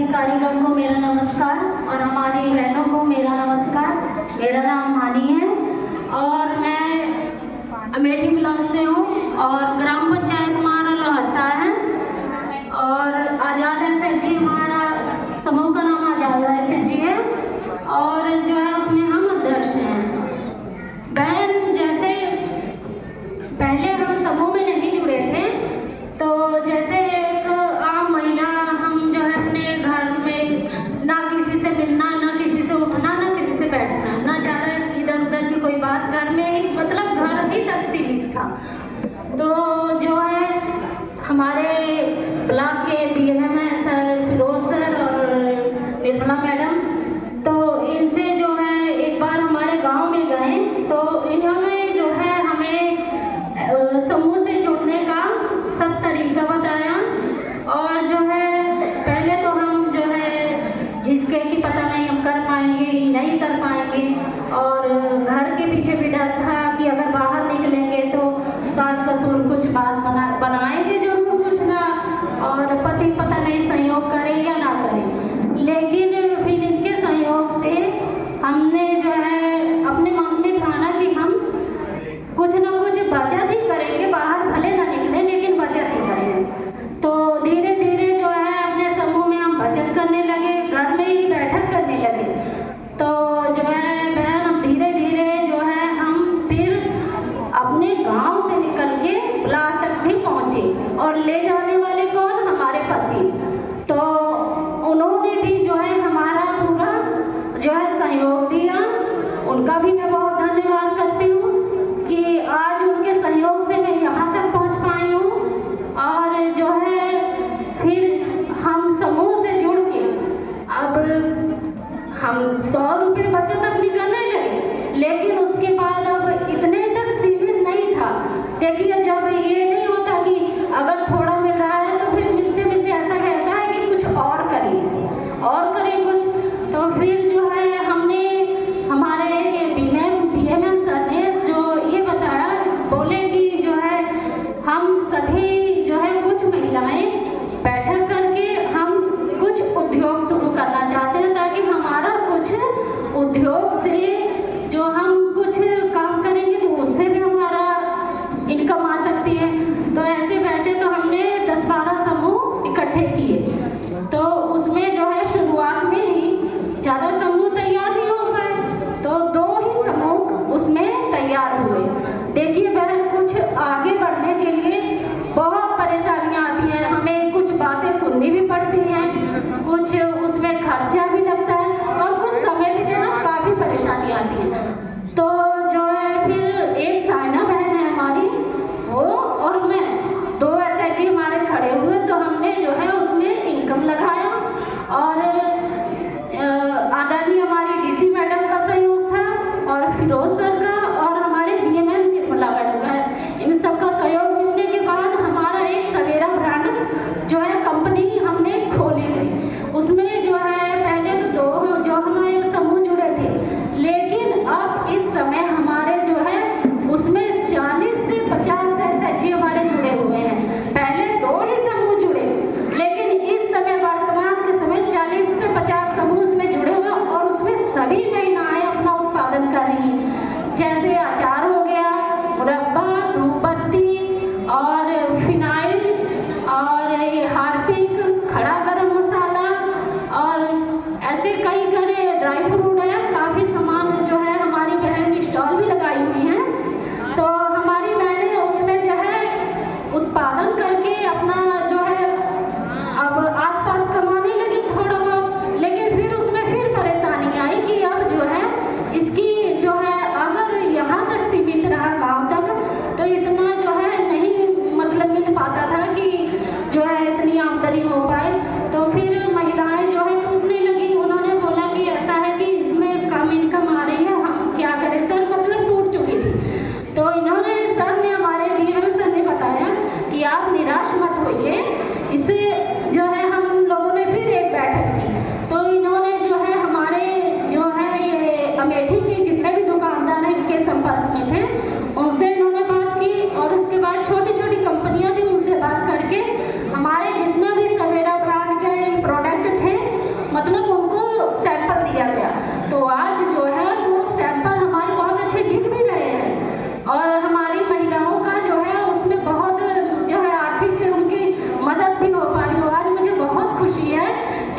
अधिकारीगण को मेरा नमस्कार और हमारी बहनों को मेरा नमस्कार। मेरा नाम मानी है और मैं अमेठी ब्लॉक से हूँ और ग्राम पंचायत हमारा लोहट्टा है और आज़ाद SHG हमारा समूह का नाम आज़ाद SHG है और जो है उसमें हम अध्यक्ष हैं। बहन जैसे पहले हम समूह में नहीं जुड़े थे, तो जैसे एक आम महिला हम जो है अपने घर में ना किसी से मिलना, ना किसी से उठना, ना किसी से बैठना, ना ज़्यादा इधर उधर की कोई बात, घर में ही मतलब घर ही तक सीमित था। तो जो है हमारे ब्लॉक के BMM सर फिरोज सर और निर्मला मैडम, तो इनसे जो है एक बार हमारे गांव में गए तो इन्होंने जो है हमें समूह से जुड़ने का सब तरीका बताया और जो है पहले तो हम जो है झिझके कि पता नहीं हम कर पाएंगे नहीं कर पाएंगे और घर के पीछे भी डर था कि अगर बाहर निकलेंगे तो सास ससुर कुछ बात बनाएंगे जरूर कुछ ना, और पति पता नहीं सहयोग करे या ना करे। लेकिन फिर इनके सहयोग से हमने जो है अपने मन में ठाना कि हम कुछ ना कुछ बचत ही करेंगे, बाहर भले ना निकले लेकिन बचत ही करेंगे। तो धीरे धीरे जो है अपने समूह में हम बचत करने लगे, घर में ही बैठक करने लगे। तो जो है बहन हम धीरे धीरे जो है हम फिर अपने गांव से निकल के ब्लॉक तक भी पहुंचे और ले जाने वाले कौन, हमारे पति। तो उन्होंने भी जो है हमारा पूरा जो है सहयोग दिया, उनका भी मैं बहुत धन्यवाद करती हूँ कि आज उनके सहयोग से मैं यहाँ तक पहुँच पाई हूँ। और जो है फिर हम समूह से जुड़ के अब हम 100 रुपये बचत अपनी करने लगे, लेकिन उसके बाद अब इतने तक सीमित नहीं था। देखिए जब ये नहीं होता कि अगर थोड़ा मिल रहा है तो फिर मिलते मिलते ऐसा कहता है कि कुछ और करें कुछ। तो फिर जो है हमने हमारे BMM सर ने जो ये बताया, बोले कि जो है हम सभी जो है कुछ महिलाएं बैठक करके हम कुछ उद्योग शुरू करना चाहते हैं ताकि हमारा कुछ उद्योग से जो हम कुछ काम करेंगे तो उससे भी हमारा इनकम आ सकती है। तो ऐसे बैठे तो हमने 10-12 समूह इकट्ठे किए। तो उसमें जो है शुरुआत में ही ज़्यादा समूह तैयार नहीं हो पाए, तो 2 ही समूह उसमें तैयार हुए। देखिए बहन कुछ आगे बढ़ने के लिए बहुत परेशानियां आती हैं, हमें कुछ बातें सुननी भी पड़ती हैं, कुछ उसमें खर्चा भी लगता है और कुछ समय भी देना काफ़ी परेशानी आती है। तो जो है फिर एक साइना बहन है हमारी, वो और मैं 2 SHG हमारे खड़े हुए, तो हमने जो है उसमें इनकम लगाया और आदरणीय हमारी DC मैडम का सहयोग था और फिरोज सर का और हमारे BMM निर्मला मैडम का, इन सब का सहयोग मिलने के बाद हमारा एक सवेरा ब्रांड जो है कंपनी हमने खोली थी। उसमें जो है पहले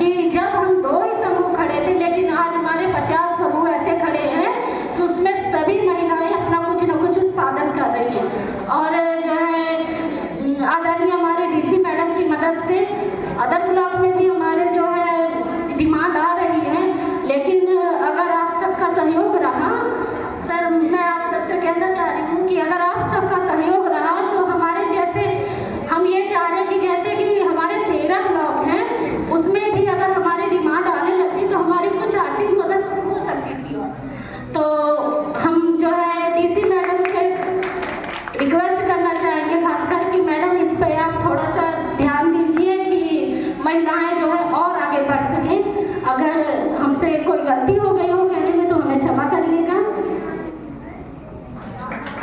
कि जब हम 2 ही समूह खड़े थे, लेकिन आज हमारे 50 समूह ऐसे खड़े हैं कि उसमें सभी महिलाएं अपना कुछ न कुछ उत्पादन कर रही हैं। और जो है आदरणीय हमारे डीसी मैडम की मदद से अदर ब्लॉक में भी हमारे जो है डिमांड आ रही है, लेकिन अगर आप सबका सहयोग रहा, सर मैं आप सबसे कहना चाह रही हूँ कि अगर आप सबका सहयोग रहा तो हमारे जैसे हम ये चाह रहे हैं कि जैसे कि हमारे 13 ब्लॉक हैं, उसमें भी अगर हमारी डिमांड आने लगती तो हमारी कुछ आर्थिक मदद हो सकती थी। तो हम जो है डीसी मैडम से रिक्वेस्ट करना चाहेंगे खासकर कि मैडम इस पे आप थोड़ा सा ध्यान दीजिए कि महिलाएं जो है और आगे बढ़ सकें। अगर हमसे कोई गलती हो